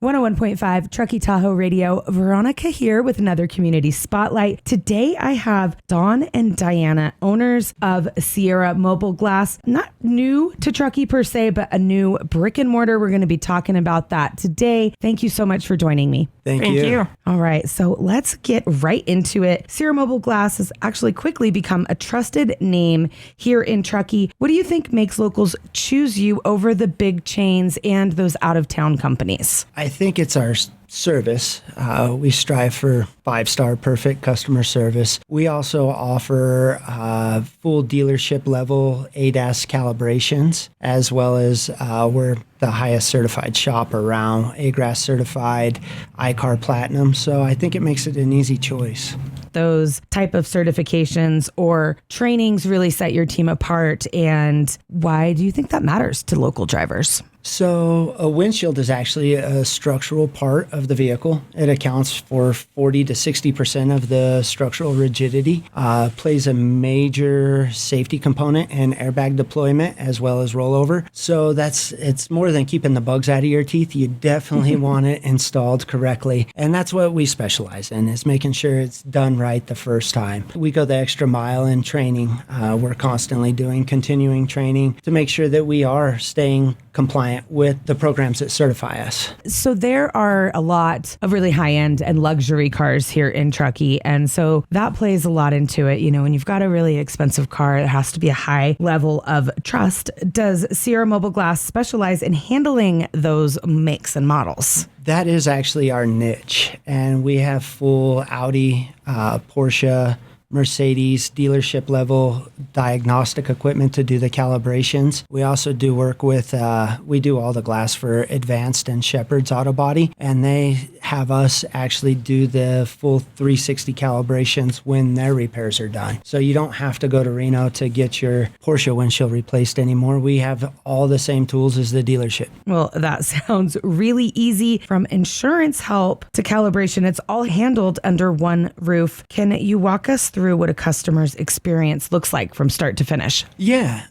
101.5 Truckee Tahoe Radio. Veronica here with another community spotlight. Today I have Dawn and Diana, owners of Sierra Mobile Glass. Not new to Truckee per se, but a new brick and mortar. We're going to be talking about that today. Thank you so much for joining me. Thank you. All right, so let's get right into it. Sierra Mobile Glass has actually quickly become a trusted name here in Truckee. What do you think makes locals choose you over the big chains and those out-of-town companies? I think it's our service. We strive for 5-star perfect customer service. We also offer full dealership level ADAS calibrations, as well as we're the highest certified shop around, AGRAS certified, iCar Platinum. So I think it makes it an easy choice. Those type of certifications or trainings really set your team apart. And why do you think that matters to local drivers? So a windshield is actually a structural part of the vehicle. It accounts for 40 to 60% of the structural rigidity, plays a major safety component in airbag deployment as well as rollover. So it's more than keeping the bugs out of your teeth. You definitely want it installed correctly. And that's what we specialize in, is making sure it's done right the first time. We go the extra mile in training. We're constantly doing continuing training to make sure that we are staying compliant with the programs that certify us. So there are a lot of really high-end and luxury cars here in Truckee, and so that plays a lot into it. You know, when you've got a really expensive car, it has to be a high level of trust. Does Sierra Mobile Glass specialize in handling those makes and models? That is actually our niche, and we have full Audi, Porsche, Mercedes dealership level diagnostic equipment to do the calibrations. We also do work with, we do all the glass for Advanced and Shepherd's Auto Body, and they have us actually do the full 360 calibrations when their repairs are done. So you don't have to go to Reno to get your Porsche windshield replaced anymore. We have all the same tools as the dealership. Well, that sounds really easy. From insurance help to calibration, it's all handled under one roof. Can you walk us through what a customer's experience looks like from start to finish? Yeah.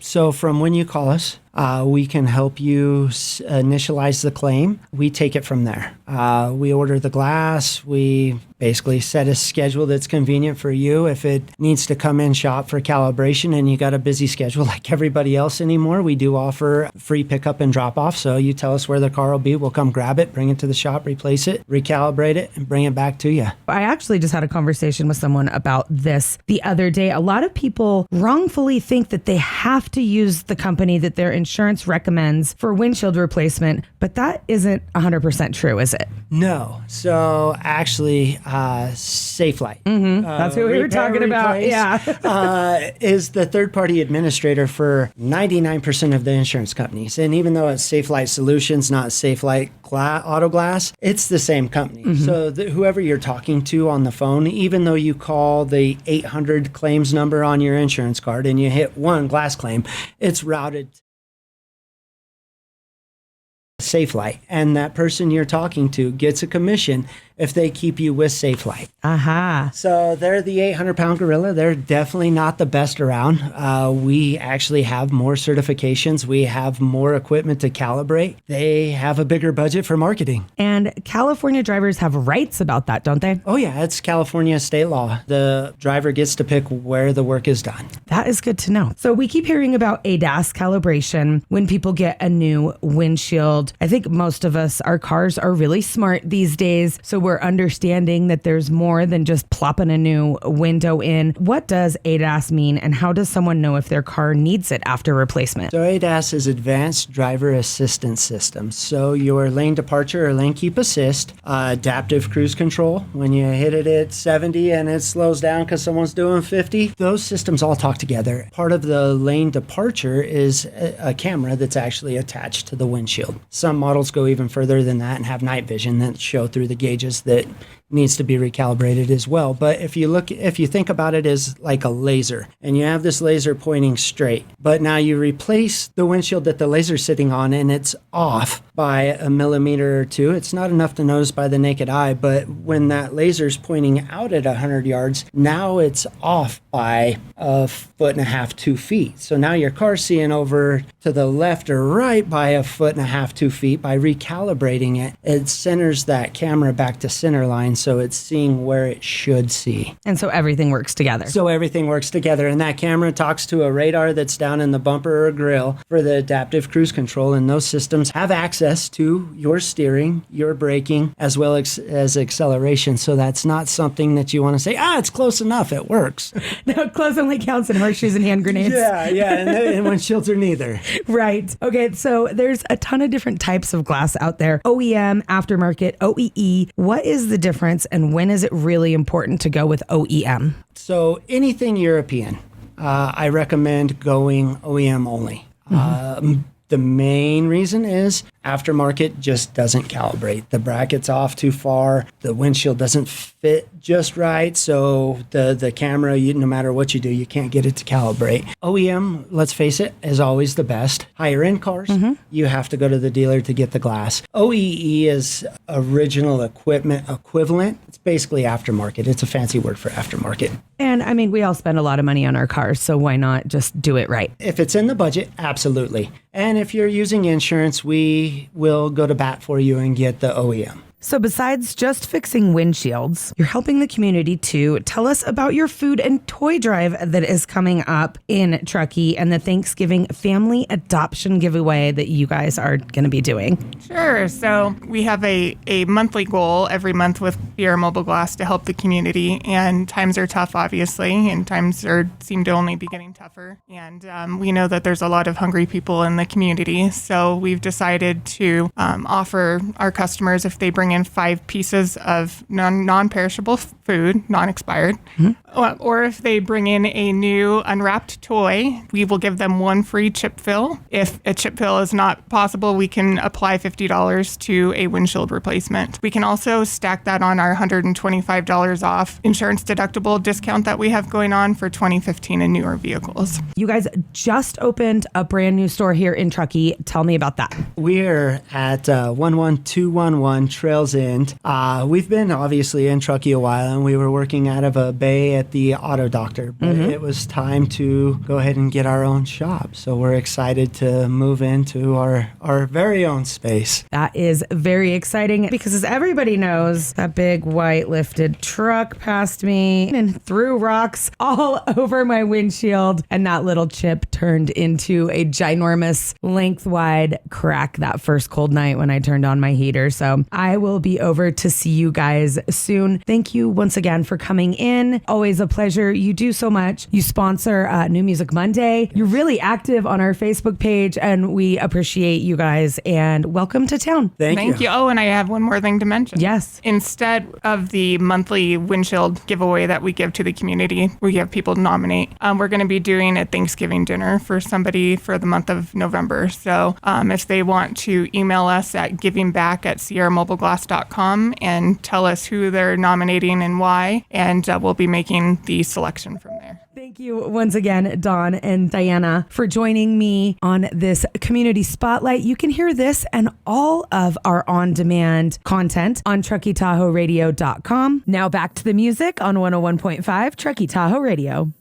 So from when you call us, we can help you initialize the claim. We take it from there. We order the glass. We basically set a schedule that's convenient for you. If it needs to come in shop for calibration and you got a busy schedule like everybody else anymore, we do offer free pickup and drop off. So you tell us where the car will be. We'll come grab it, bring it to the shop, replace it, recalibrate it, and bring it back to you. I actually just had a conversation with someone about this the other day. A lot of people wrongfully think that they have to use the company that their insurance recommends for windshield replacement, but that isn't 100% true, is it? No. So actually, SafeLight. That's who we were talking about. Yeah. Is the third-party administrator for 99% of the insurance companies. And even though it's SafeLight Solutions, not SafeLight Auto Glass, it's the same company. So whoever you're talking to on the phone, even though you call the 800 claims number on your insurance card and you hit one glass claim, it's routed SafeLight, and that person you're talking to gets a commission if they keep you with SafeLight. Aha. So they're the 800-pound gorilla. They're definitely not the best around. We actually have more certifications. We have more equipment to calibrate. They have a bigger budget for marketing. And California drivers have rights about that, don't they? Oh yeah, it's California state law. The driver gets to pick where the work is done. That is good to know. So we keep hearing about ADAS calibration when people get a new windshield. I think most of us, our cars are really smart these days. So we're understanding that there's more than just plopping a new window in. What does ADAS mean, and how does someone know if their car needs it after replacement? So ADAS is Advanced Driver Assistance System. So your lane departure or lane keep assist, adaptive cruise control, when you hit it at 70 and it slows down because someone's doing 50, those systems all talk together. Part of the lane departure is a camera that's actually attached to the windshield. Some models go even further than that and have night vision that show through the gauges that needs to be recalibrated as well. But if you think about it as like a laser, and you have this laser pointing straight, but now you replace the windshield that the laser's sitting on and it's off by a millimeter or two. It's not enough to notice by the naked eye, but when that laser's pointing out at 100 yards, now it's off by 1.5 feet, 2 feet. So now your car's seeing over to the left or right by 1.5 feet, 2 feet. By recalibrating it, it centers that camera back to center line, so it's seeing where it should see. And so everything works together. So everything works together, and that camera talks to a radar that's down in the bumper or grill for the adaptive cruise control, and those systems have access to your steering, your braking, as well as acceleration. So that's not something that you want to say, it's close enough, it works. No, close only counts in horseshoes and hand grenades. Yeah, and windshields are neither. Right. Okay, so there's a ton of different types of glass out there. OEM, aftermarket, OEE. What is the difference, and when is it really important to go with OEM? So anything European, I recommend going OEM only. The main reason is aftermarket just doesn't calibrate. The bracket's off too far. The windshield doesn't fit just right. So the camera, no matter what you do, you can't get it to calibrate. OEM, let's face it, is always the best. Higher end cars, you have to go to the dealer to get the glass. OEE is original equipment equivalent. It's basically aftermarket. It's a fancy word for aftermarket. And I mean, we all spend a lot of money on our cars, so why not just do it right? If it's in the budget, absolutely. And if you're using insurance, we will go to bat for you and get the OEM. So besides just fixing windshields, you're helping the community too. Tell us about your food and toy drive that is coming up in Truckee and the Thanksgiving family adoption giveaway that you guys are going to be doing. Sure. So we have a monthly goal every month with Sierra Mobile Glass to help the community. And times are tough, obviously, and times seem to only be getting tougher. And we know that there's a lot of hungry people in the community. So we've decided to offer our customers, if they bring in 5 pieces of non-perishable food, non-expired, or if they bring in a new unwrapped toy, we will give them 1 free chip fill. If a chip fill is not possible, we can apply $50 to a windshield replacement. We can also stack that on our $125 off insurance deductible discount that we have going on for 2015 and newer vehicles. You guys just opened a brand new store here in Truckee. Tell me about that. We're at 11211 Trails End. We've been obviously in Truckee a while, and we were working out of a bay at the Auto Doctor, but it was time to go ahead and get our own shop. So we're excited to move into our very own space. That is very exciting because, as everybody knows, that big white lifted truck passed me and threw rocks all over my windshield, and that little chip turned into a ginormous lengthwide crack that first cold night when I turned on my heater. So I will be over to see you guys soon. Thank you once again for coming in. Always a pleasure. You do so much. You sponsor New Music Monday. You're really active on our Facebook page, and we appreciate you guys, and welcome to town. Thank you. Oh, and I have one more thing to mention. Yes. Instead of the monthly windshield giveaway that we give to the community, we have people nominate. We're going to be doing a Thanksgiving dinner for somebody for the month of November. So if they want to email us at givingback@sierramobileglass.com and tell us who they're nominating and why, and we'll be making the selection from there. Thank you once again, Dawn and Diana, for joining me on this Community Spotlight. You can hear this and all of our on-demand content on TruckeeTahoeRadio.com. Now back to the music on 101.5 Truckee Tahoe Radio.